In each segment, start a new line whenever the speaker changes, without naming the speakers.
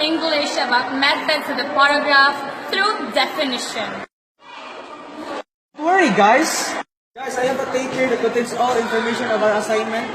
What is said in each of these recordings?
English about methods of the paragraph through definition.
Don't worry, guys. Guys, I have a tape here that contains all information of our assignment.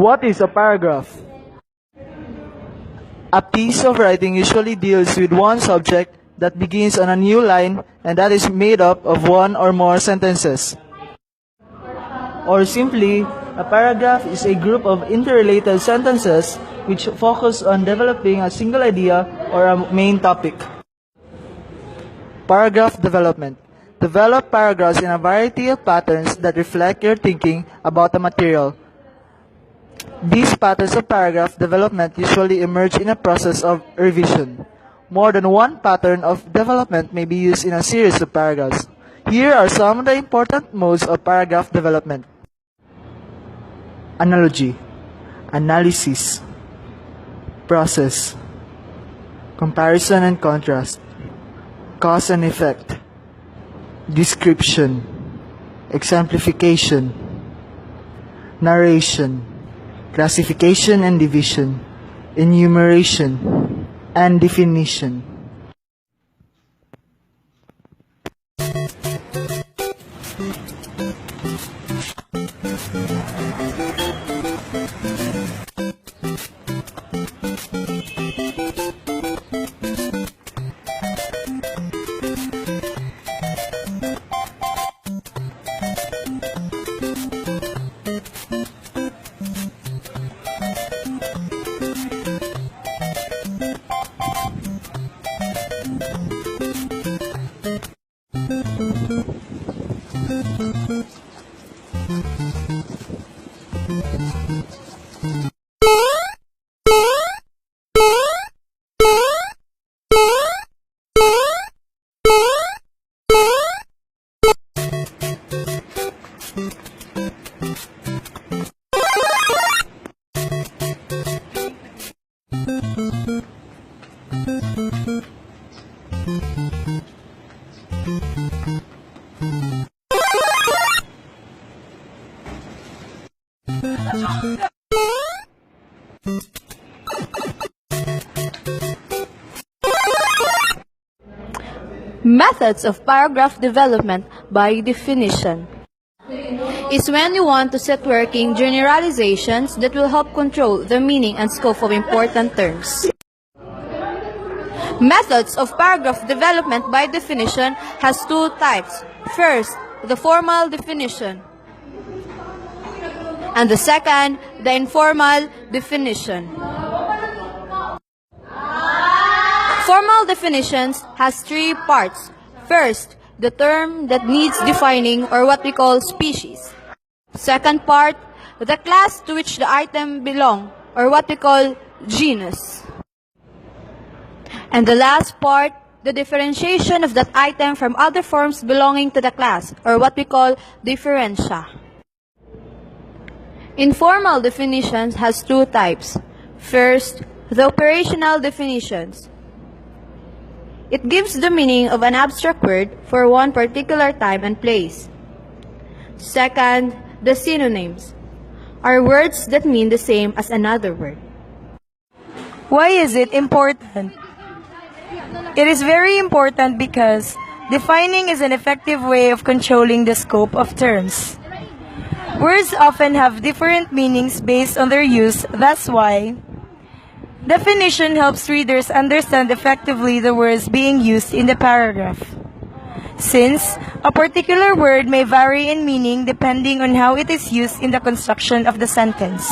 What is a paragraph? A piece of writing usually deals with one subject that begins on a new line and that is made up of one or more sentences. Or simply, a paragraph is a group of interrelated sentences which focus on developing a single idea or a main topic. Paragraph development. Develop paragraphs in a variety of patterns that reflect your thinking about the material. These patterns of paragraph development usually emerge in a process of revision. More than one pattern of development may be used in a series of paragraphs. Here are some of the important modes of paragraph development. Analogy, analysis, process, comparison and contrast, cause and effect, description, exemplification, narration, classification and division, enumeration, and definition.
Methods of paragraph development by definition is when you want to set working generalizations that will help control the meaning and scope of important terms. Methods of paragraph development by definition has two types. First, the formal definition, and the second, the informal definition. Formal definitions has three parts. First, the term that needs defining or what we call species. Second part, the class to which the item belong or what we call genus. And the last part, the differentiation of that item from other forms belonging to the class, or what we call differentia. Informal definitions has two types. First, the operational definitions. It gives the meaning of an abstract word for one particular time and place. Second, the synonyms are words that mean the same as another word.
Why is it important? It is very important because defining is an effective way of controlling the scope of terms. Words often have different meanings based on their use, that's why definition helps readers understand effectively the words being used in the paragraph. Since a particular word may vary in meaning depending on how it is used in the construction of the sentence.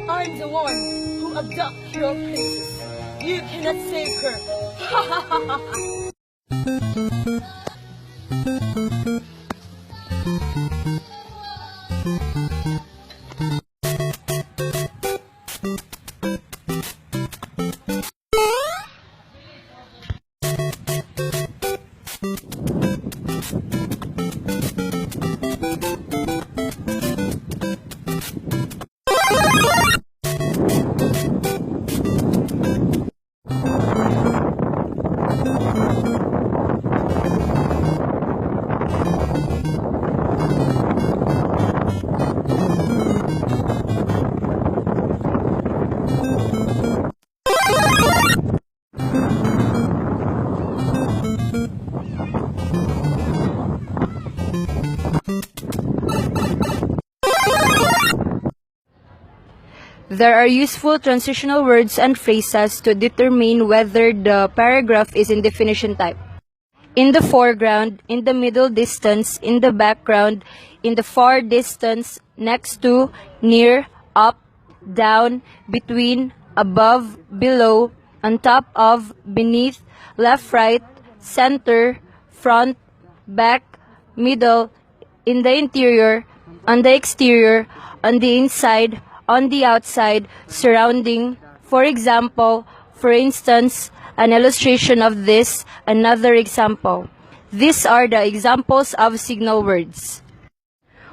I'm the one who abducted your princess. You cannot save her. Ha ha ha ha ha.
There are useful transitional words and phrases to determine whether the paragraph is in definition type. In the foreground, in the middle distance, in the background, in the far distance, next to, near, up, down, between, above, below, on top of, beneath, left, right, center, front, back, middle, in the interior, on the exterior, on the inside, on the outside, surrounding, for example, for instance, an illustration of this, another example. These are the examples of signal words.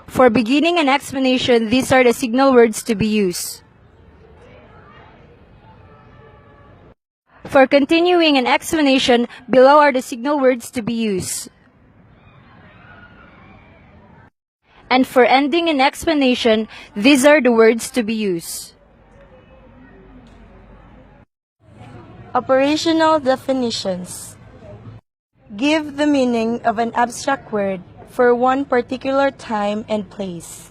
For beginning an explanation, these are the signal words to be used. For continuing an explanation, below are the signal words to be used. And for ending an explanation, these are the words to be used.
Operational definitions. Give the meaning of an abstract word for one particular time and place.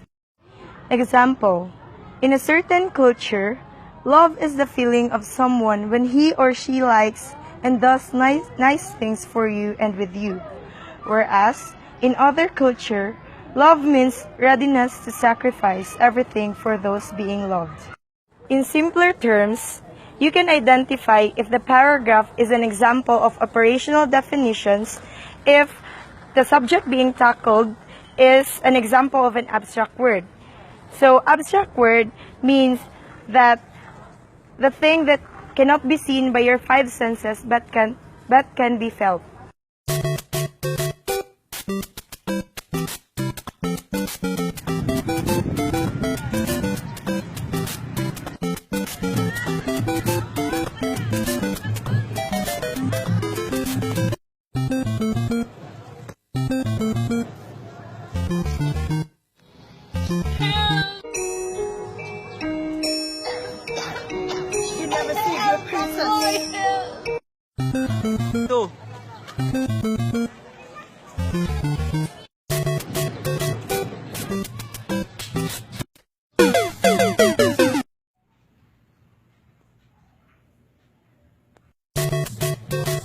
Example, in a certain culture, love is the feeling of someone when he or she likes and does nice things for you and with you. Whereas, in other culture, love means readiness to sacrifice everything for those being loved. In simpler terms, you can identify if the paragraph is an example of operational definitions if the subject being tackled is an example of an abstract word. So, abstract word means that the thing that cannot be seen by your five senses but can be felt.
You never saved your princess.
Two.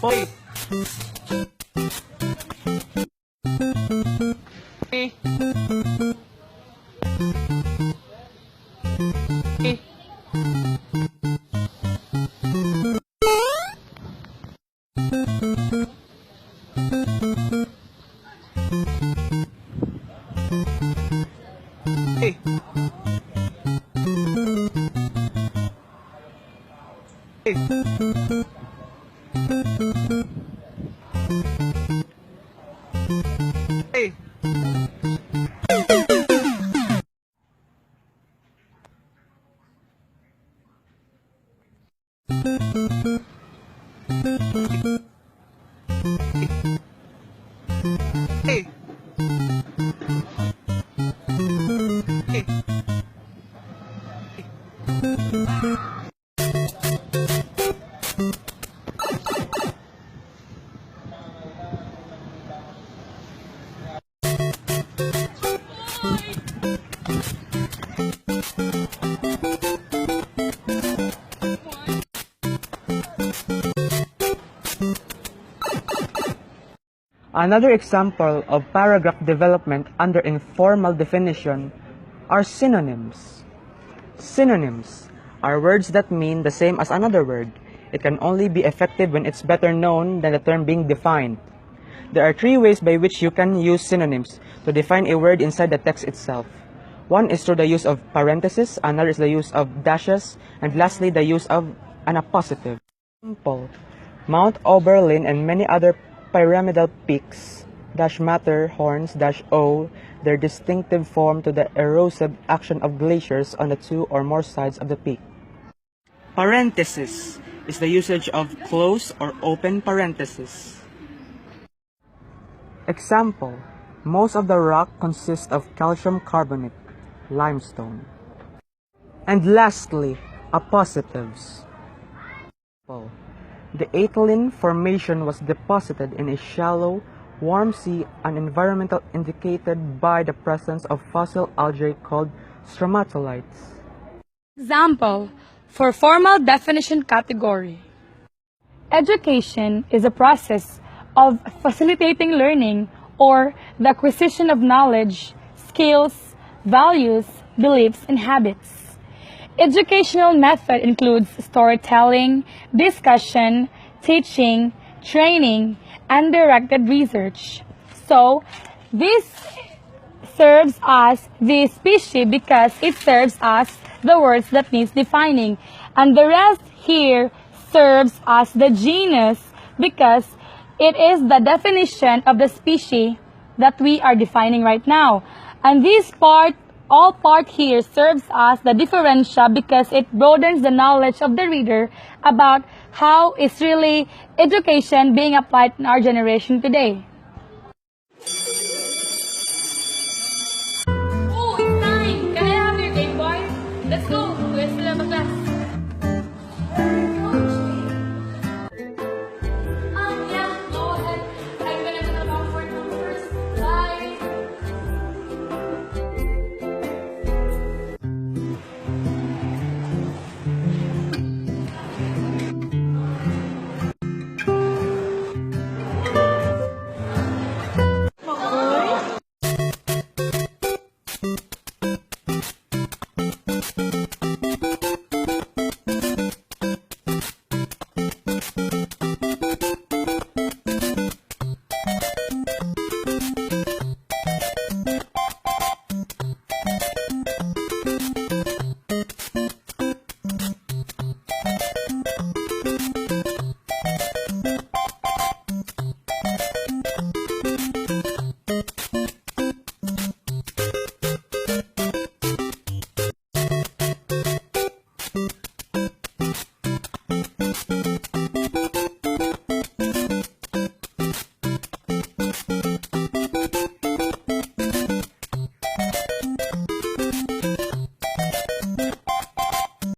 Four. Hey. Hey. Hey. Another example of paragraph development under informal definition are synonyms. Synonyms are words that mean the same as another word. It can only be effective when it's better known than the term being defined. There are three ways by which you can use synonyms to define a word inside the text itself. One is through the use of parentheses, another is the use of dashes, and lastly the use of an appositive. Example: Mount Oberlin and many other pyramidal peaks Matterhorns owe their distinctive form to the erosive action of glaciers on the two or more sides of the peak. Parenthesis is the usage of close or open parentheses. Example: most of the rock consists of calcium carbonate, limestone. And lastly, appositives. The Ateline Formation was deposited in a shallow, warm sea, an environmental indicated by the presence of fossil algae called stromatolites.
Example for formal definition category. Education is a process of facilitating learning or the acquisition of knowledge, skills, values, beliefs, and habits. Educational method includes storytelling, discussion, teaching, training, and directed research. So, this serves as the species because it serves as the words that needs defining. And the rest here serves as the genus because it is the definition of the species that we are defining right now. And this part, all part here serves as the differential because it broadens the knowledge of the reader about how is really education being applied in our generation today.